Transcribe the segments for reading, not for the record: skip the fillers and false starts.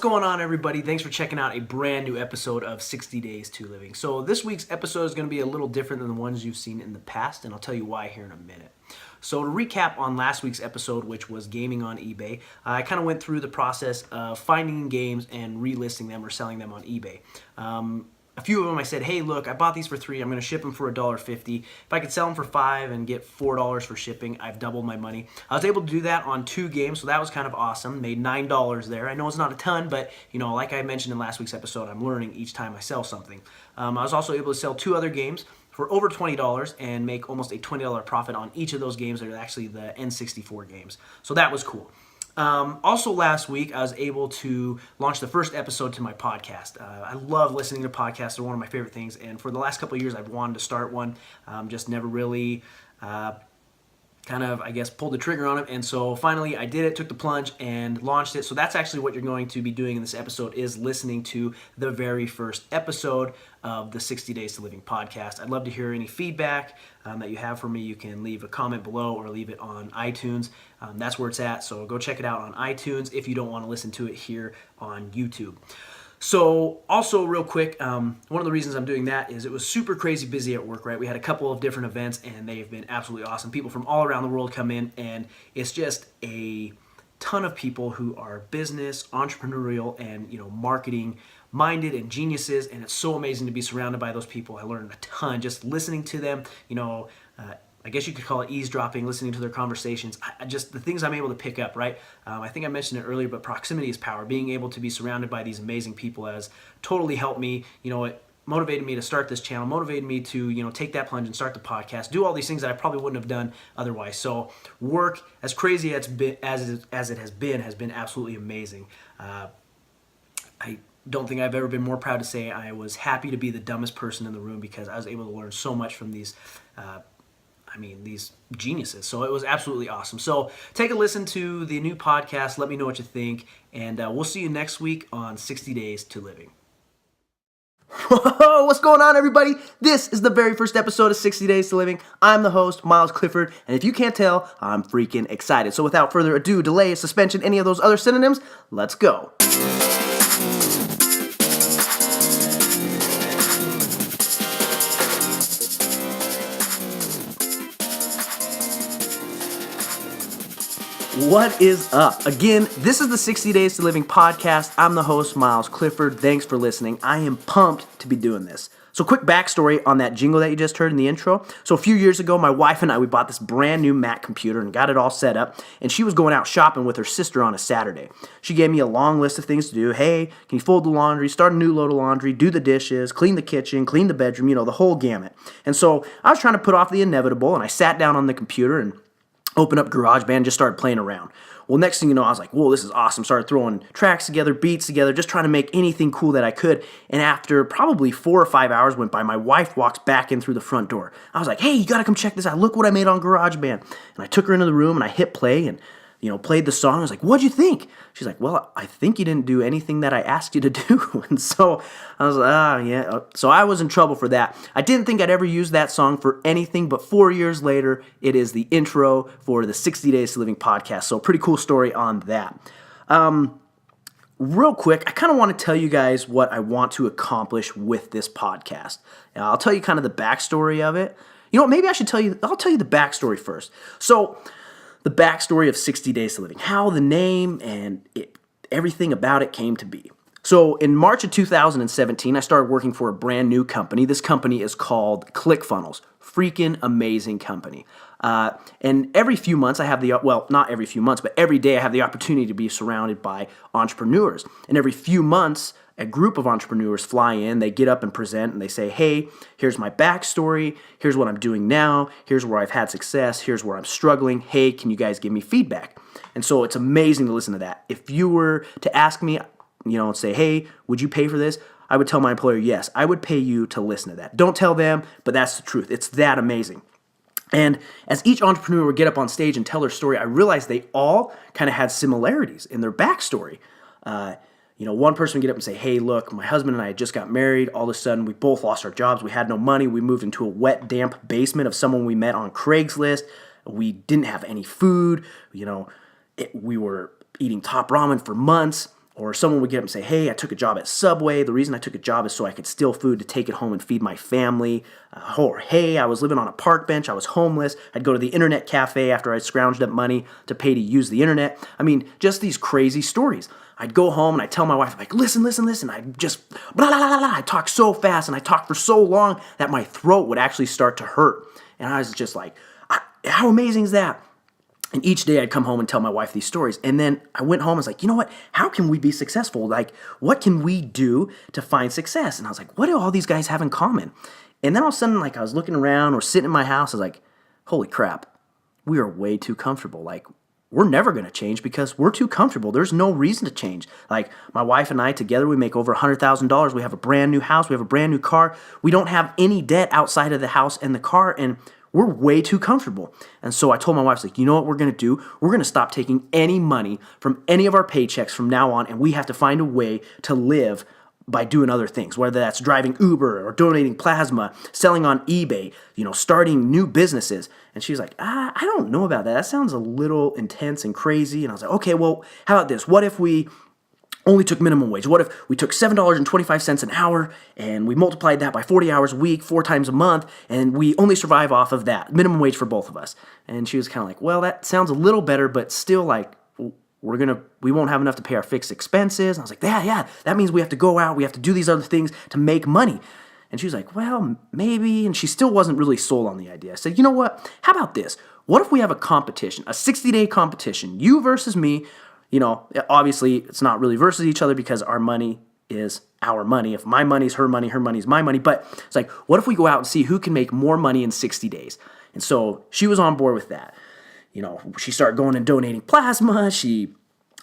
going on, everybody? Thanks for checking out a brand new episode of 60 Days to Living. So this week's episode is going to be a little different than the ones you've seen in the past, and I'll tell you why here in a minute. So to recap on last week's episode, which was gaming on eBay, I kind of went through the process of finding games and relisting them or selling them on eBay. A few of them I said, hey, look, I bought these for $3. I'm going to ship them for $1.50. If I could sell them for $5 and get $4 for shipping, I've doubled my money. I was able to do that on 2 games, so that was kind of awesome. Made $9 there. I know it's not a ton, but like I mentioned in last week's episode, I'm learning each time I sell something. I was also able to sell 2 other games for over $20 and make almost a $20 profit on each of those games. They're actually the N64 games. So that was cool. Also last week, I was able to launch the first episode to my podcast. I love listening to podcasts. They're one of my favorite things. And for the last couple of years, I've wanted to start one. Just never really pulled the trigger on it. And so finally I did it, took the plunge and launched it. So that's actually what you're going to be doing in this episode, is listening to the very first episode of the 60 Days to Living podcast. I'd love to hear any feedback that you have for me. You can leave a comment below or leave it on iTunes. That's where it's at. So go check it out on iTunes if you don't want to listen to it here on YouTube. So also real quick, one of the reasons I'm doing that is it was super crazy busy at work, right? We had a couple of different events and they've been absolutely awesome. People from all around the world come in, and it's just a ton of people who are business, entrepreneurial, and marketing minded and geniuses, and it's so amazing to be surrounded by those people. I learned a ton just listening to them. I guess you could call it eavesdropping, listening to their conversations. Just the things I'm able to pick up, right? I think I mentioned it earlier, but proximity is power. Being able to be surrounded by these amazing people has totally helped me. It motivated me to start this channel, motivated me to, take that plunge and start the podcast, do all these things that I probably wouldn't have done otherwise. So work, as crazy as it has been absolutely amazing. I don't think I've ever been more proud to say I was happy to be the dumbest person in the room, because I was able to learn so much from these geniuses. So it was absolutely awesome. So take a listen to the new podcast. Let me know what you think. And we'll see you next week on 60 Days to Living. Whoa, what's going on, everybody? This is the very first episode of 60 Days to Living. I'm the host, Miles Clifford. And if you can't tell, I'm freaking excited. So without further ado, delay, suspension, any of those other synonyms, let's go. What is up? Again, this is the 60 Days to Living podcast. I'm the host, Miles Clifford. Thanks for listening. I am pumped to be doing this. So quick backstory on that jingle that you just heard in the intro. So a few years ago, my wife and I, we bought this brand new Mac computer and got it all set up. And she was going out shopping with her sister on a Saturday. She gave me a long list of things to do. Hey, can you fold the laundry, start a new load of laundry, do the dishes, clean the kitchen, clean the bedroom, the whole gamut. And so I was trying to put off the inevitable, and I sat down on the computer and opened up GarageBand, just started playing around. Well, next thing you know, I was like, whoa, this is awesome. Started throwing tracks together, beats together, just trying to make anything cool that I could. And after probably 4 or 5 hours went by, my wife walks back in through the front door. I was like, hey, you got to come check this out. Look what I made on GarageBand. And I took her into the room and I hit play and played the song. I was like, what'd you think? She's like, well, I think you didn't do anything that I asked you to do. And so I was like, yeah. So I was in trouble for that. I didn't think I'd ever use that song for anything, but 4 years later, it is the intro for the 60 Days to Living podcast. So pretty cool story on that. Real quick, I kind of want to tell you guys what I want to accomplish with this podcast. I'll tell you kind of the backstory of it. Maybe I'll tell you the backstory first. So the backstory of 60 Days to Living, how the name and everything about it came to be. So in March of 2017, I started working for a brand new company. This company is called ClickFunnels. Freaking amazing company. And every few months I have not every few months, but every day I have the opportunity to be surrounded by entrepreneurs. And every few months, a group of entrepreneurs fly in, they get up and present, and they say, hey, here's my backstory, here's what I'm doing now, here's where I've had success, here's where I'm struggling, hey, can you guys give me feedback? And so it's amazing to listen to that. If you were to ask me, and say, hey, would you pay for this? I would tell my employer, yes, I would pay you to listen to that. Don't tell them, but that's the truth. It's that amazing. And as each entrepreneur would get up on stage and tell their story, I realized they all kind of had similarities in their backstory. One person would get up and say, hey, look, my husband and I just got married. All of a sudden, we both lost our jobs. We had no money. We moved into a wet, damp basement of someone we met on Craigslist. We didn't have any food. We were eating top ramen for months. or someone would get up and say, hey, I took a job at Subway. The reason I took a job is so I could steal food to take it home and feed my family. Or, hey, I was living on a park bench. I was homeless. I'd go to the internet cafe after I scrounged up money to pay to use the internet. I mean, just these crazy stories. I'd go home and I'd tell my wife, like, listen. I'd just, blah, blah, blah, blah. I'd talk so fast and I'd talk for so long that my throat would actually start to hurt. And I was just like, how amazing is that? And each day I'd come home and tell my wife these stories. And then I went home and was like, you know what? How can we be successful? Like, what can we do to find success? And I was like, what do all these guys have in common? And then all of a sudden, like, I was looking around or sitting in my house. I was like, holy crap, we are way too comfortable. Like, we're never going to change because we're too comfortable. There's no reason to change. Like, my wife and I together, we make over $100,000. We have a brand new house. We have a brand new car. We don't have any debt outside of the house and the car. And we're way too comfortable. And so I told my wife, like, you know what we're going to do? We're going to stop taking any money from any of our paychecks from now on, and we have to find a way to live by doing other things, whether that's driving Uber or donating plasma, selling on eBay, starting new businesses. And she was like, I don't know about that. That sounds a little intense and crazy. And I was like, okay, well, how about this? What if we only took minimum wage? What if we took $7.25 an hour and we multiplied that by 40 hours a week, 4 times a month, and we only survive off of that, minimum wage for both of us? And she was kind of like, well, that sounds a little better, but still, like, we won't have enough to pay our fixed expenses. And I was like, yeah, that means we have to go out, we have to do these other things to make money. And she was like, well, maybe. And she still wasn't really sold on the idea. I said, you know what? How about this? What if we have a competition, a 60-day competition, you versus me? Obviously, it's not really versus each other because our money is our money. If my money's her money's my money. But it's like, what if we go out and see who can make more money in 60 days? And so she was on board with that. She started going and donating plasma. She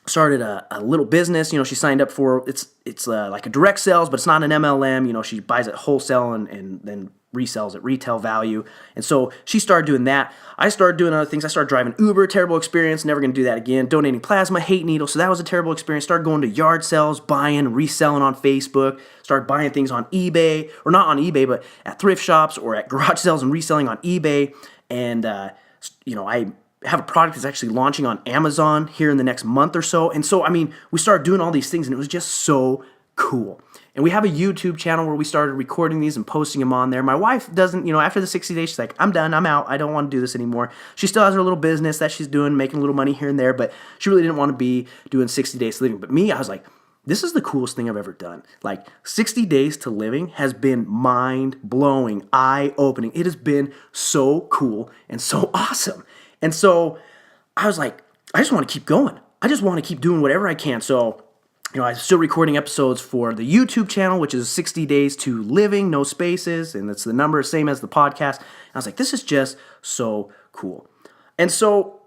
started a little business. She signed up for, it's like a direct sales, but it's not an MLM. She buys it wholesale and then resells at retail value. And so she started doing that. I started doing other things. I started driving Uber, terrible experience, never going to do that again. Donating plasma, hate needles, so that was a terrible experience. Started going to yard sales, buying, reselling on Facebook. Started buying things on eBay, or not on eBay, but at thrift shops or at garage sales and reselling on eBay. And, I have a product that's actually launching on Amazon here in the next month or so. And so, we started doing all these things and it was just so cool. And we have a YouTube channel where we started recording these and posting them on there. My wife doesn't, after the 60 days, she's like, I'm done, I'm out, I don't want to do this anymore. She still has her little business that she's doing, making a little money here and there, but she really didn't want to be doing 60 days to living. But me, I was like, this is the coolest thing I've ever done. Like, 60 days to living has been mind-blowing, eye-opening. It has been so cool and so awesome. And so I was like, I just want to keep going. I just want to keep doing whatever I can. So, I'm still recording episodes for the YouTube channel, which is 60 Days to Living, no spaces, and it's the number, same as the podcast. And I was like, this is just so cool. And so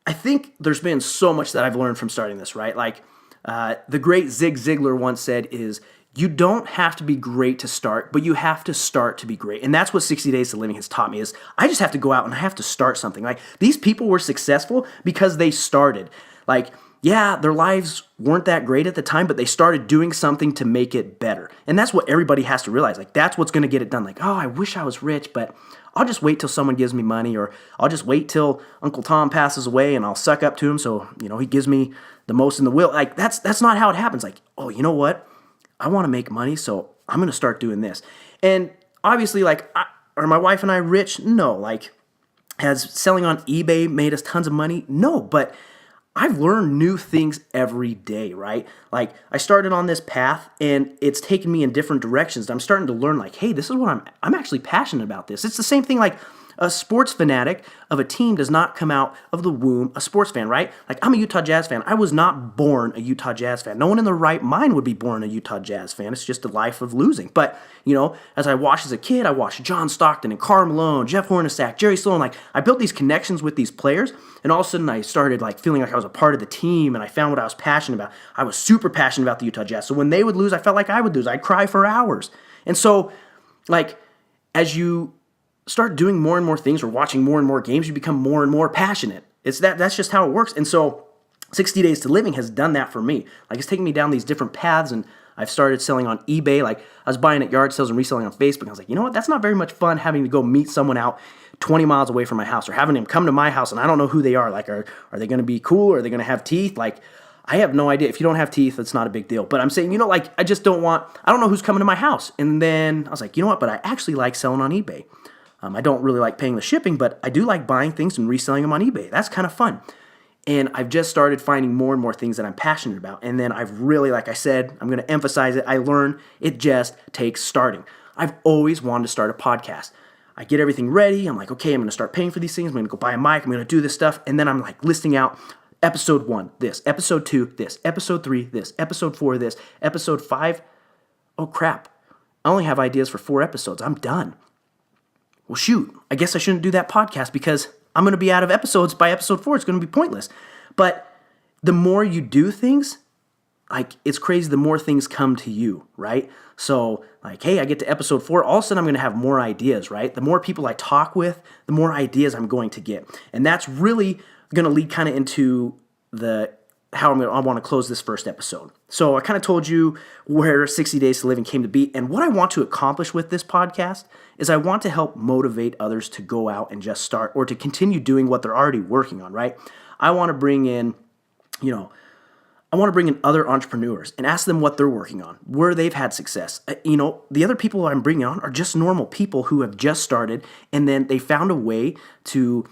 I think there's been so much that I've learned from starting this, right? Like the great Zig Ziglar once said is, you don't have to be great to start, but you have to start to be great. And that's what 60 Days to Living has taught me is I just have to go out and I have to start something. Like, these people were successful because they started. Like, yeah, their lives weren't that great at the time, but they started doing something to make it better. And that's what everybody has to realize. Like, that's what's going to get it done. Like, oh, I wish I was rich, but I'll just wait till someone gives me money, or I'll just wait till Uncle Tom passes away and I'll suck up to him so, he gives me the most in the will. Like, that's not how it happens. Like, oh, you know what? I want to make money, so I'm going to start doing this. And obviously, like, are my wife and I rich? No. Like, has selling on eBay made us tons of money? No, but I've learned new things every day, right? Like, I started on this path and it's taken me in different directions. I'm starting to learn, like, hey, this is what I'm actually passionate about this. It's the same thing like a sports fanatic of a team does not come out of the womb a sports fan, right? Like, I'm a Utah Jazz fan. I was not born a Utah Jazz fan. No one in their right mind would be born a Utah Jazz fan. It's just a life of losing. But, as I watched as a kid, I watched John Stockton and Karl Malone, Jeff Hornacek, Jerry Sloan. Like, I built these connections with these players, and all of a sudden I started, like, feeling like I was a part of the team, and I found what I was passionate about. I was super passionate about the Utah Jazz. So when they would lose, I felt like I would lose. I'd cry for hours. And so, like, as you start doing more and more things or watching more and more games, you become more and more passionate. That's just how it works. And so 60 Days to Living has done that for me. Like, it's taken me down these different paths, and I've started selling on eBay. Like, I was buying at yard sales and reselling on Facebook. I was like, you know what? That's not very much fun having to go meet someone out 20 miles away from my house, or having them come to my house and I don't know who they are. Like, are they going to be cool? Or are they going to have teeth? Like, I have no idea. If you don't have teeth, it's not a big deal. But I'm saying, like, I don't know who's coming to my house. And then I was like, you know what? But I actually like selling on eBay. I don't really like paying the shipping, but I do like buying things and reselling them on eBay. That's kind of fun. And I've just started finding more and more things that I'm passionate about. And then I've really, like I said, I'm going to emphasize it. I learned it just takes starting. I've always wanted to start a podcast. I get everything ready. I'm like, okay, I'm going to start paying for these things. I'm going to go buy a mic. I'm going to do this stuff. And then I'm like listing out episode 1, this, episode 2, this, episode 3, this, episode 4, this, episode 5. Oh, crap. I only have ideas for 4 episodes. I'm done. Well, shoot, I guess I shouldn't do that podcast because I'm going to be out of episodes by episode 4. It's going to be pointless. But the more you do things, like, it's crazy, the more things come to you, right? So, like, hey, I get to episode 4, all of a sudden I'm going to have more ideas, right? The more people I talk with, the more ideas I'm going to get. And that's really going to lead kind of into how I want to close this first episode. So I kind of told you where 60 Days to Living came to be. And what I want to accomplish with this podcast is I want to help motivate others to go out and just start, or to continue doing what they're already working on, right? I want to bring in, other entrepreneurs and ask them what they're working on, where they've had success. The other people I'm bringing on are just normal people who have just started, and then they found a way to,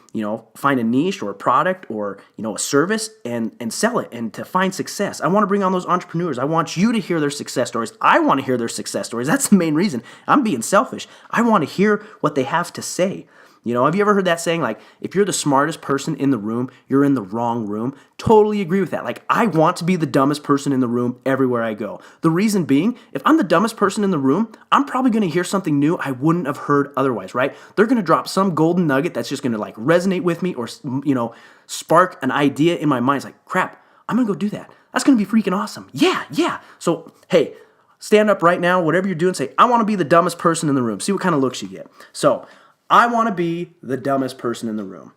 find a niche or a product or, a service and sell it and to find success. I want to bring on those entrepreneurs. I want you to hear their success stories. I want to hear their success stories. That's the main reason. I'm being selfish. I want to hear what they have to say. Have you ever heard that saying, like, if you're the smartest person in the room, you're in the wrong room? Totally agree with that. Like, I want to be the dumbest person in the room everywhere I go. The reason being, if I'm the dumbest person in the room, I'm probably going to hear something new I wouldn't have heard otherwise, right? They're going to drop some golden nugget that's just going to, like, resonate with me or, spark an idea in my mind. It's like, crap, I'm going to go do that. That's going to be freaking awesome. Yeah. So, hey, stand up right now, whatever you're doing, say, I want to be the dumbest person in the room. See what kind of looks you get. So, I want to be the dumbest person in the room.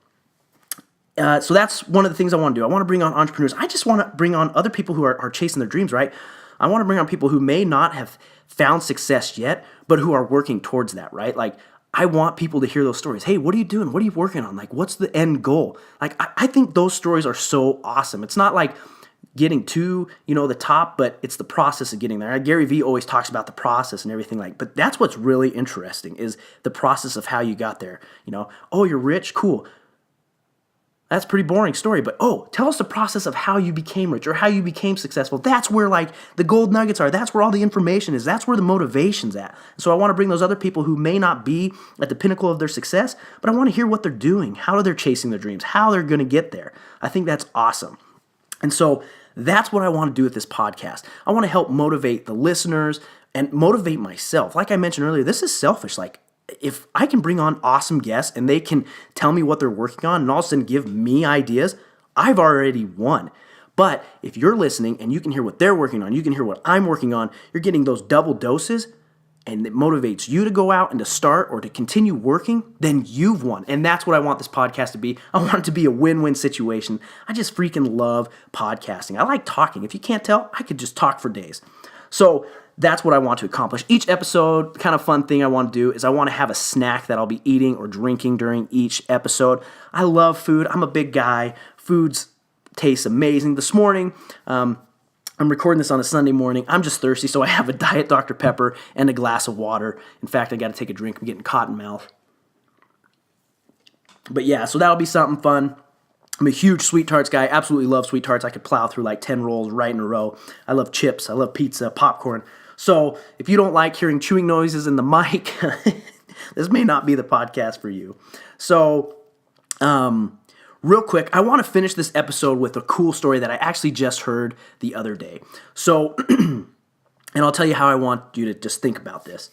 So that's one of the things I want to do. I want to bring on entrepreneurs. I just want to bring on other people who are chasing their dreams, right? I want to bring on people who may not have found success yet, but who are working towards that, right? Like, I want people to hear those stories. Hey, what are you doing? What are you working on? Like, what's the end goal? Like, I think those stories are so awesome. It's not like getting to, the top, but it's the process of getting there. Gary Vee always talks about the process and everything, but that's what's really interesting is the process of how you got there. Oh, you're rich? Cool. That's a pretty boring story, but tell us the process of how you became rich or how you became successful. That's where, like, the gold nuggets are. That's where all the information is. That's where the motivation's at. So I want to bring those other people who may not be at the pinnacle of their success, but I want to hear what they're doing, how they're chasing their dreams, how they're going to get there. I think that's awesome. And so that's what I want to do with this podcast. I want to help motivate the listeners and motivate myself. Like I mentioned earlier, this is selfish. Like, if I can bring on awesome guests and they can tell me what they're working on and all of a sudden give me ideas, I've already won. But if you're listening and you can hear what they're working on, you can hear what I'm working on, you're getting those double doses, and it motivates you to go out and to start or to continue working, then you've won. And that's what I want this podcast to be. I want it to be a win-win situation. I just freaking love podcasting. I like talking. If you can't tell, I could just talk for days. So that's what I want to accomplish. Each episode, kind of fun thing I want to do is I want to have a snack that I'll be eating or drinking during each episode. I love food. I'm a big guy. Food's tastes amazing. This morning, I'm recording this on a Sunday morning. I'm just thirsty, so I have a Diet Dr. Pepper and a glass of water. In fact, I got to take a drink. I'm getting cotton mouth. But yeah, so that'll be something fun. I'm a huge sweet tarts guy. Absolutely love sweet tarts. I could plow through like 10 rolls right in a row. I love chips. I love pizza, popcorn. So if you don't like hearing chewing noises in the mic, this may not be the podcast for you. So, real quick, I want to finish this episode with a cool story that I actually just heard the other day. So, and I'll tell you how I want you to just think about this.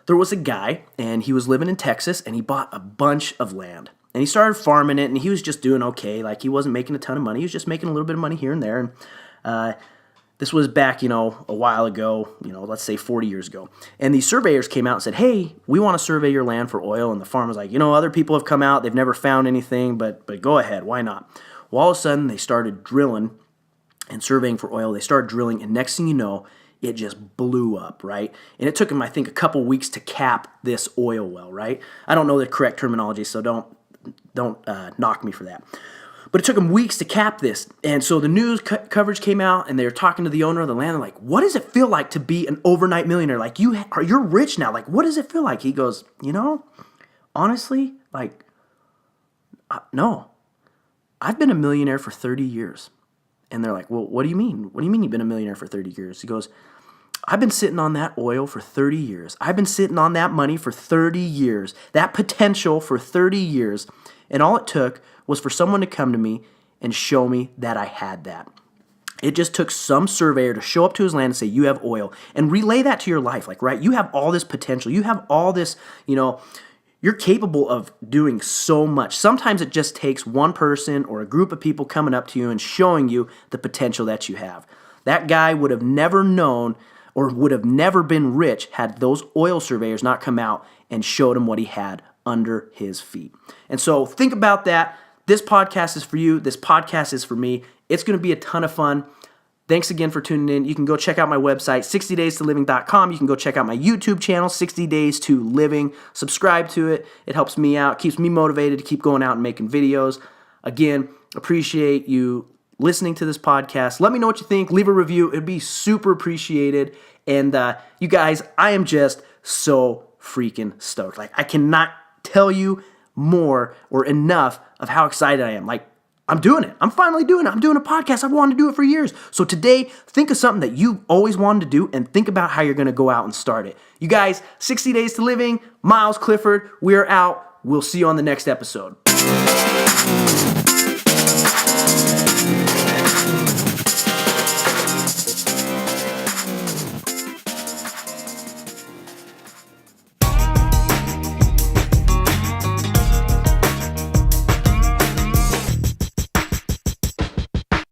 There was a guy, and he was living in Texas, and he bought a bunch of land. And he started farming it, and he was just doing okay. Like, he wasn't making a ton of money. He was just making a little bit of money here and there. And this was back, a while ago, let's say 40 years ago. And these surveyors came out and said, hey, we want to survey your land for oil. And the farmer was like, other people have come out. They've never found anything, but go ahead. Why not? Well, all of a sudden, they started drilling and surveying for oil. They started drilling, and next thing you know, it just blew up, right? And it took them, I think, a couple weeks to cap this oil well, right? I don't know the correct terminology, so don't knock me for that. But it took them weeks to cap this. And so the news coverage came out, and they were talking to the owner of the land. They're like, what does it feel like to be an overnight millionaire? Like, you're rich now. Like, what does it feel like? He goes, honestly, like, no. I've been a millionaire for 30 years. And they're like, well, what do you mean? What do you mean you've been a millionaire for 30 years? He goes, I've been sitting on that oil for 30 years. I've been sitting on that money for 30 years, that potential for 30 years. And all it took was for someone to come to me and show me that I had that. It just took some surveyor to show up to his land and say, you have oil, and relay that to your life. Like, right, you have all this potential. You have all this, you're capable of doing so much. Sometimes it just takes one person or a group of people coming up to you and showing you the potential that you have. That guy would have never known or would have never been rich had those oil surveyors not come out and showed him what he had under his feet. And so think about that. This podcast is for you. This podcast is for me. It's going to be a ton of fun. Thanks again for tuning in. You can go check out my website, 60days2living.com. You can go check out my YouTube channel, 60days2living. Subscribe to it. It helps me out, keeps me motivated to keep going out and making videos. Again, appreciate you listening to this podcast. Let me know what you think. Leave a review. It'd be super appreciated. And you guys, I am just so freaking stoked. Like, I cannot tell you more or enough of how excited I am. Like, I'm doing it. I'm finally doing it. I'm doing a podcast. I've wanted to do it for years. So today, think of something that you've always wanted to do and think about how you're going to go out and start it. You guys, 60 Days to Living, Miles Clifford, we're out. We'll see you on the next episode.